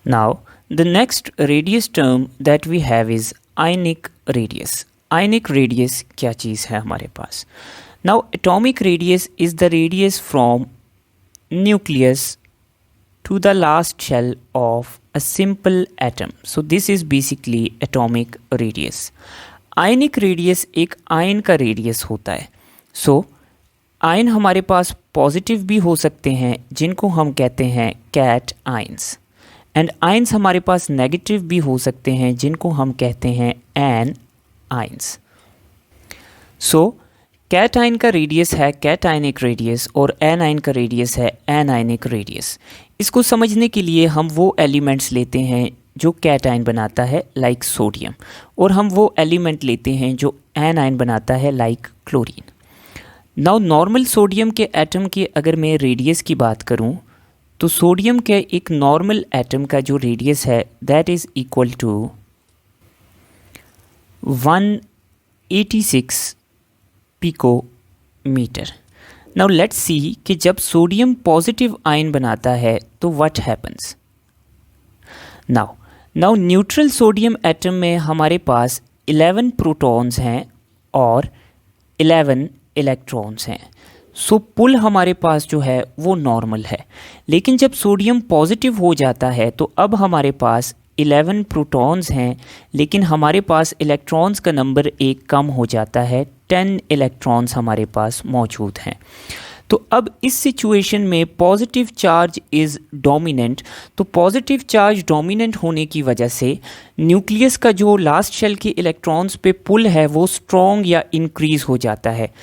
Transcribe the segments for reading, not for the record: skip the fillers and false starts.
Now, the next radius term that we have is ionic radius. Ionic radius क्या चीज़ है हमारे पास? Now, atomic radius is the radius from nucleus to the last shell of a simple atom. So this is basically atomic radius. Ionic radius एक ion का radius होता है. So ion हमारे पास positive भी हो सकते हैं जिनको हम कहते हैं कैट आयंस, एंड आयंस हमारे पास नेगेटिव भी हो सकते हैं जिनको हम कहते हैं एन आयंस. सो कैट आयन का रेडियस है कैट आयनिक रेडियस और एन आयन का रेडियस है एन आयनिक रेडियस. इसको समझने के लिए हम वो एलिमेंट्स लेते हैं जो कैट आयन बनाता है लाइक सोडियम, और हम वो एलिमेंट लेते हैं जो एन आयन बनाता है like chlorine. Now normal sodium के एटम के अगर मैं रेडियस की बात करूं तो सोडियम के एक नॉर्मल एटम का जो रेडियस है that is equal to 186 picometer. Now let's see कि जब सोडियम पॉजिटिव आयन बनाता है तो what happens. Now neutral sodium atom में हमारे पास 11 प्रोटॉन्स हैं और 11 इलेक्ट्रॉन्स हैं. सो पुल हमारे पास जो है वो नॉर्मल है, लेकिन जब सोडियम पॉजिटिव हो जाता है तो अब हमारे पास 11 प्रोटॉन्स हैं, लेकिन हमारे पास इलेक्ट्रॉन्स का नंबर एक कम हो जाता है, 10 इलेक्ट्रॉन्स हमारे पास मौजूद हैं. तो अब इस सिचुएशन में पॉजिटिव चार्ज इज़ डोमिनेंट. तो पॉजिटिव चार्ज डोमिनेंट होने की वजह से न्यूक्लियस का जो लास्ट शेल के इलेक्ट्रॉन्स पे पुल है वो स्ट्रॉन्ग या इंक्रीज़ हो जाता है.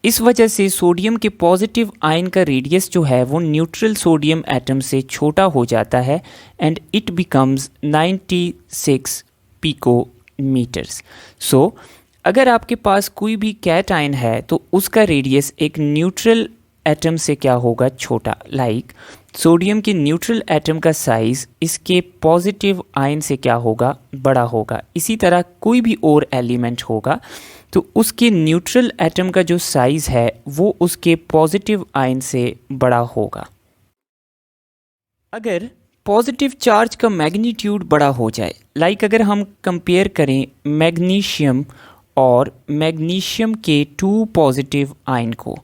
इस वजह से सोडियम के पॉजिटिव आयन का रेडियस जो है वो न्यूट्रल सोडियम एटम से छोटा हो जाता है एंड इट बिकम्स 96 पिकोमीटर्स. सो अगर आपके पास कोई भी कैट आयन है तो उसका रेडियस एक न्यूट्रल एटम से क्या होगा, छोटा. लाइक सोडियम के न्यूट्रल एटम का साइज़ इसके पॉजिटिव आयन से क्या होगा, बड़ा होगा. इसी तरह कोई भी और एलिमेंट होगा तो उसके न्यूट्रल एटम का जो साइज़ है वो उसके पॉजिटिव आयन से बड़ा होगा. अगर पॉजिटिव चार्ज का मैग्नीट्यूड बड़ा हो जाए, लाइक अगर हम कंपेयर करें मैग्नीशियम और मैग्नीशियम के 2 पॉजिटिव आयन को,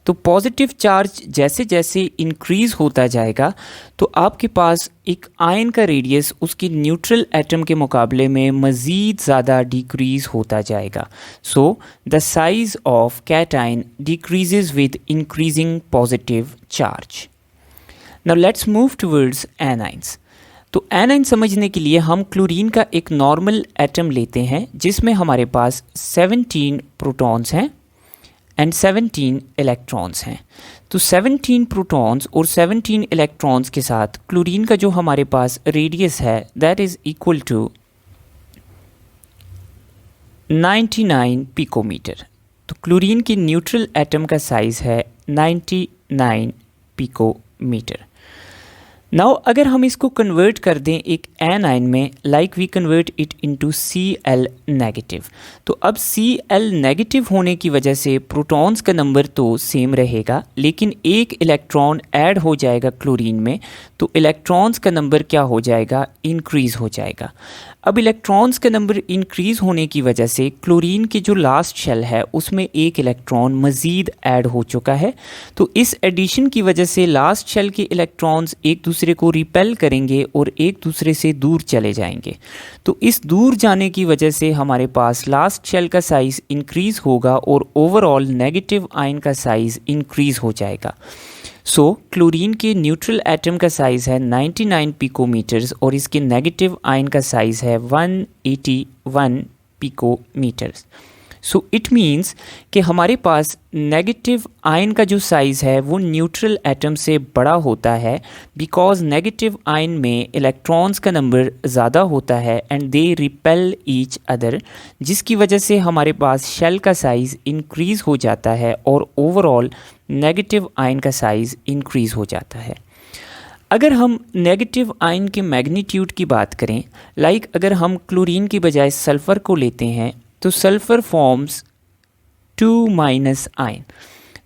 तो पॉजिटिव चार्ज जैसे जैसे इंक्रीज़ होता जाएगा तो आपके पास एक आयन का रेडियस उसकी न्यूट्रल एटम के मुकाबले में मज़ीद ज़्यादा डिक्रीज़ होता जाएगा. So the size of cation decreases with increasing positive charge. Now let's move towards anions. तो एनाइन समझने के लिए हम क्लोरीन का एक नॉर्मल एटम लेते हैं जिसमें हमारे पास 17 प्रोटॉन्स हैं एंड 17 इलेक्ट्रॉन्स हैं. तो 17 प्रोटॉन्स और 17 इलेक्ट्रॉन्स के साथ क्लोरीन का जो हमारे पास रेडियस है that is equal to 99 picometer. तो क्लोरीन की न्यूट्रल एटम का साइज़ है 99 पिकोमीटर. नाउ अगर हम इसको कन्वर्ट कर दें एक एनाइन में, like we convert it into Cl negative, तो अब Cl नेगेटिव होने की वजह से प्रोटॉन्स का नंबर तो सेम रहेगा, लेकिन एक इलेक्ट्रॉन ऐड हो जाएगा क्लोरीन में, तो इलेक्ट्रॉन्स का नंबर क्या हो जाएगा, इंक्रीज़ हो जाएगा. अब इलेक्ट्रॉन्स का नंबर इंक्रीज़ होने की वजह से क्लोरीन की जो लास्ट शेल है उसमें एक इलेक्ट्रॉन मज़ीद ऐड हो चुका है. तो इस एडिशन की वजह से लास्ट शेल के इलेक्ट्रॉन्स एक दूसरे को रिपेल करेंगे और एक दूसरे से दूर चले जाएंगे. तो इस दूर जाने की वजह से हमारे पास लास्ट शेल का साइज़ इंक्रीज़ होगा और ओवरऑल नेगेटिव आयन का साइज़ इंक्रीज़ हो जाएगा. सो क्लोरीन के न्यूट्रल एटम का साइज़ है 99 पिकोमीटर्स और इसके नेगेटिव आयन का साइज़ है 181 पिकोमीटर्स. सो इट मीन्स कि हमारे पास नेगेटिव आयन का जो साइज़ है वो न्यूट्रल एटम से बड़ा होता है, बिकॉज नेगेटिव आयन में इलेक्ट्रॉन्स का नंबर ज़्यादा होता है and they repel each other, जिसकी वजह से हमारे पास शेल का साइज़ इंक्रीज़ हो जाता है और ओवरऑल नेगेटिव आयन का साइज़ इंक्रीज़ हो जाता है. अगर हम नेगेटिव आयन के मैग्नीट्यूड की बात करें, लाइक अगर हम क्लोरीन की बजाय सल्फ़र को लेते हैं तो सल्फ़र फॉर्म्स 2- आयन.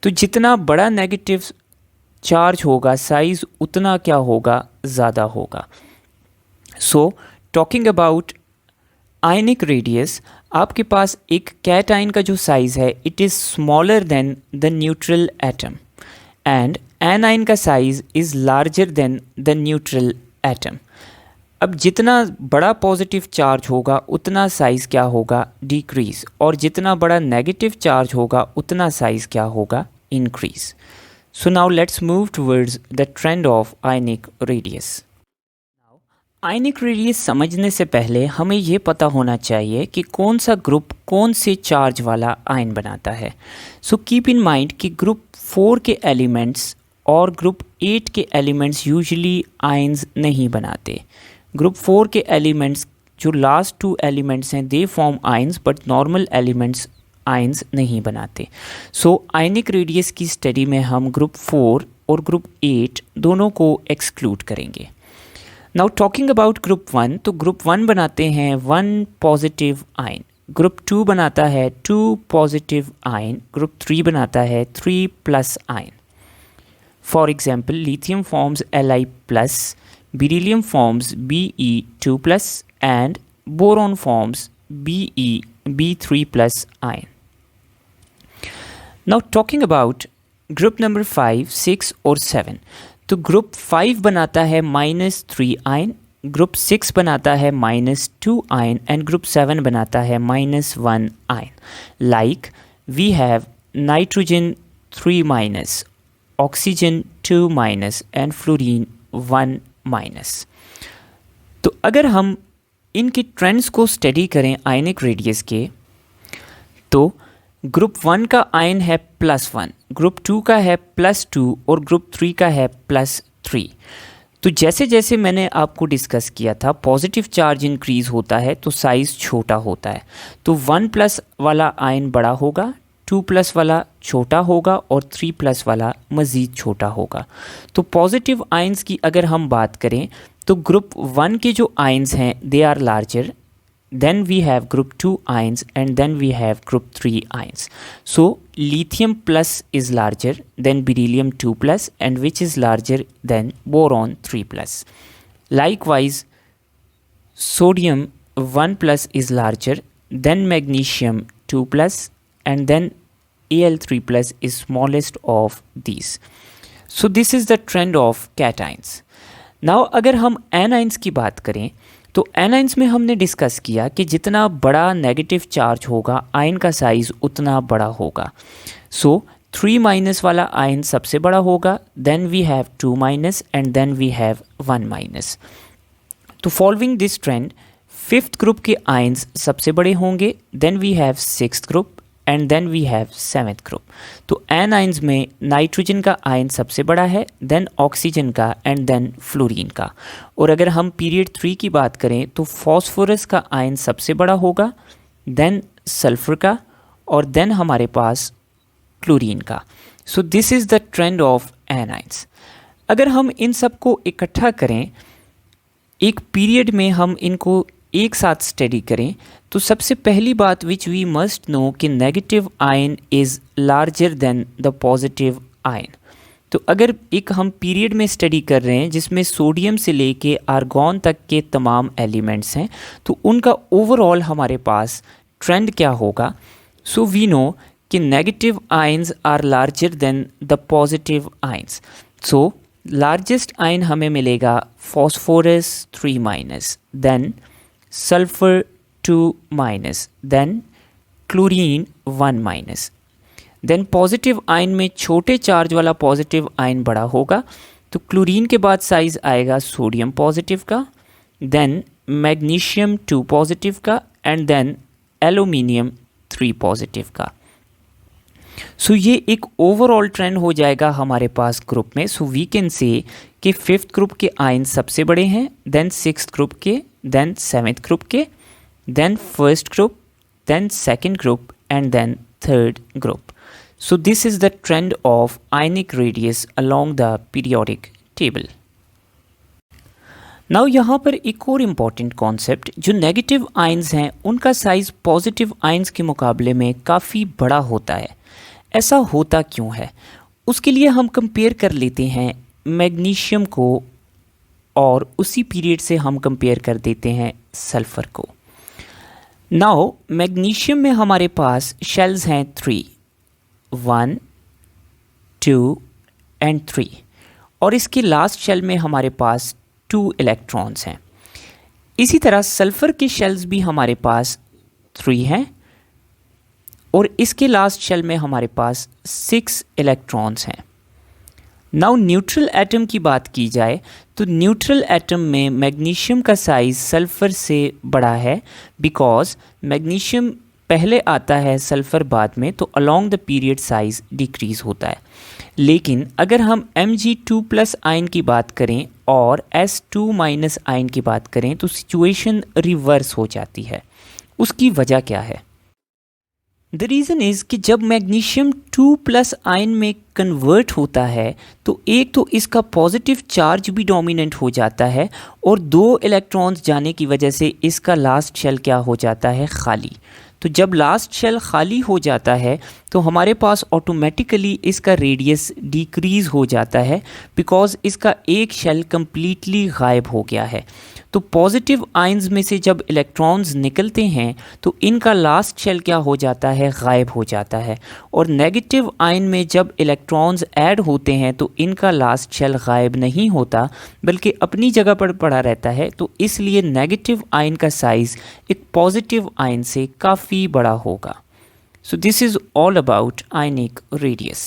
तो जितना बड़ा नेगेटिव चार्ज होगा साइज़ उतना क्या होगा, ज़्यादा होगा. So talking about ionic radius, आपके पास एक कैटाइन का जो साइज़ है it is smaller than the neutral atom and anion का size is larger than the neutral atom. अब जितना बड़ा पॉजिटिव चार्ज होगा उतना साइज़ क्या होगा, डिक्रीज़, और जितना बड़ा नेगेटिव चार्ज होगा उतना साइज़ क्या होगा, increase. So now let's move towards the trend of ionic radius. Ionic radius समझने से पहले हमें ये पता होना चाहिए कि कौन सा ग्रुप कौन से चार्ज वाला आयन बनाता है। सो कीप इन माइंड कि ग्रुप 4 के एलिमेंट्स और ग्रुप 8 के एलिमेंट्स यूजुअली आयन्स नहीं बनाते। ग्रुप 4 के एलिमेंट्स जो लास्ट 2 एलिमेंट्स हैं they form ions, but normal elements ions नहीं बनाते। सो आयनिक रेडियस की स्टडी में हम ग्रुप 4 और ग्रुप 8 दोनों को एक्सक्लूड करेंगे। नाउ टॉकिंग अबाउट ग्रुप 1, तो ग्रुप 1 बनाते हैं 1 पॉजिटिव आयन, ग्रुप 2 बनाता है 2 पॉजिटिव आयन, ग्रुप 3 बनाता है 3 plus ion. For example lithium forms Li plus, beryllium forms Be2 plus and boron forms Be3 plus ion. Now talking about group number 5, 6 और 7, तो group 5 बनाता है -3 आयन, ग्रुप 6 बनाता है -2 आयन एंड ग्रुप 7 बनाता है -1 आयन। Like we have nitrogen 3 minus, oxygen 2 minus and fluorine 1 minus. तो अगर हम इनके ट्रेंड्स को स्टडी करें आयनिक रेडियस के, तो ग्रुप 1 का आयन है +1, ग्रुप 2 का है +2 और ग्रुप 3 का है +3। तो जैसे जैसे मैंने आपको डिस्कस किया था पॉजिटिव चार्ज इंक्रीज़ होता है तो साइज़ छोटा होता है। तो 1+ वाला आयन बड़ा होगा, 2+ वाला छोटा होगा और 3+ वाला मज़ीद छोटा होगा। तो पॉजिटिव आयन्स की अगर हम बात करें तो ग्रुप 1 के जो आयन्स हैं they are larger, then we have group 2 ions and then we have group 3 ions. So lithium plus is larger than beryllium 2 plus and which is larger than boron 3 plus. Likewise sodium 1 plus is larger than magnesium 2 plus and then Al3 plus is smallest of these. So this is the trend of cations. Now अगर हम anions की बात करें तो anions में हमने discuss किया कि जितना बड़ा नेगेटिव चार्ज होगा आयन का साइज़ उतना बड़ा होगा। सो 3 माइनस वाला आयन सबसे बड़ा होगा, then we have 2 minus and then we have 1 minus. तो following this trend 5th group के आयन्स सबसे बड़े होंगे, then we have 6th group and then we have 7th group. तो एनाइंस में नाइट्रोजन का आयन सबसे बड़ा है, देन ऑक्सीजन का एंड देन फ्लोरीन का। और अगर हम पीरियड 3 की बात करें तो फॉस्फोरस का आयन सबसे बड़ा होगा, देन सल्फर का और देन हमारे पास क्लोरीन का। So this is the trend of anions. अगर हम इन सब को इकट्ठा करें, एक पीरियड में हम इनको एक साथ स्टडी करें, तो सबसे पहली बात विच वी मस्ट नो कि negative ion is larger than the positive ion. तो अगर एक हम पीरियड में स्टडी कर रहे हैं जिसमें सोडियम से लेके आर्गॉन तक के तमाम एलिमेंट्स हैं, तो उनका ओवरऑल हमारे पास ट्रेंड क्या होगा। सो वी नो कि negative ions are larger than the positive ions. So largest ion हमें मिलेगा phosphorus 3 minus, then sulphur 2 minus, then chlorine 1 minus. Then positive ion में छोटे चार्ज वाला पॉजिटिव आयन बड़ा होगा, तो क्लोरीन के बाद साइज़ आएगा सोडियम पॉजिटिव का, देन मैग्नीशियम 2 पॉजिटिव का एंड देन एल्यूमिनियम 3 पॉजिटिव का। सो ये एक ओवरऑल ट्रेंड हो जाएगा हमारे पास ग्रुप में। सो वी कैन से कि 5th ग्रुप के आयन सबसे बड़े हैं, देन 6th ग्रुप के, देन 7th ग्रुप के, then 1st group, then 2nd group and then 3rd group. So this is the trend of ionic radius along the periodic table. Now यहाँ पर एक और इम्पॉर्टेंट कॉन्सेप्ट, जो negative ions हैं उनका size positive ions के मुकाबले में काफ़ी बड़ा होता है। ऐसा होता क्यों है, उसके लिए हम कंपेयर कर लेते हैं मैग्नीशियम को और उसी पीरियड से हम कंपेयर कर देते हैं सल्फ़र को। नाउ मैग्नीशियम में हमारे पास शेल्स हैं 3, 1, 2 एंड 3, और इसके लास्ट शेल में हमारे पास 2 इलेक्ट्रॉन्स हैं। इसी तरह सल्फ़र के शेल्स भी हमारे पास 3 हैं और इसके लास्ट शेल में हमारे पास 6 इलेक्ट्रॉन्स हैं। नाउ न्यूट्रल एटम की बात की जाए तो न्यूट्रल एटम में मैग्नीशियम का साइज़ सल्फ़र से बड़ा है, बिकॉज मैग्नीशियम पहले आता है सल्फ़र बाद में, तो along the period size decrease होता है। लेकिन अगर हम Mg2+ आयन की बात करें और S2- आयन की बात करें तो सिचुएशन रिवर्स हो जाती है। उसकी वजह क्या है? द रीज़न इज़ कि जब मैग्नीशियम 2+ आयन में कन्वर्ट होता है तो एक तो इसका पॉजिटिव चार्ज भी डोमिनेंट हो जाता है और 2 इलेक्ट्रॉन्स जाने की वजह से इसका लास्ट शेल क्या हो जाता है? खाली। तो जब लास्ट शेल खाली हो जाता है तो हमारे पास ऑटोमेटिकली इसका रेडियस डिक्रीज़ हो जाता है, बिकॉज़ इसका एक शेल कम्प्लीटली गायब हो गया है। तो पॉजिटिव आयंस में से जब इलेक्ट्रॉन्स निकलते हैं तो इनका लास्ट शेल क्या हो जाता है? गायब हो जाता है। और नेगेटिव आयन में जब इलेक्ट्रॉन्स ऐड होते हैं तो इनका लास्ट शेल गायब नहीं होता बल्कि अपनी जगह पर पड़ा रहता है। तो इसलिए नेगेटिव आयन का साइज़ एक पॉजिटिव आयन से काफ़ी बड़ा होगा। So this is all about ionic radius.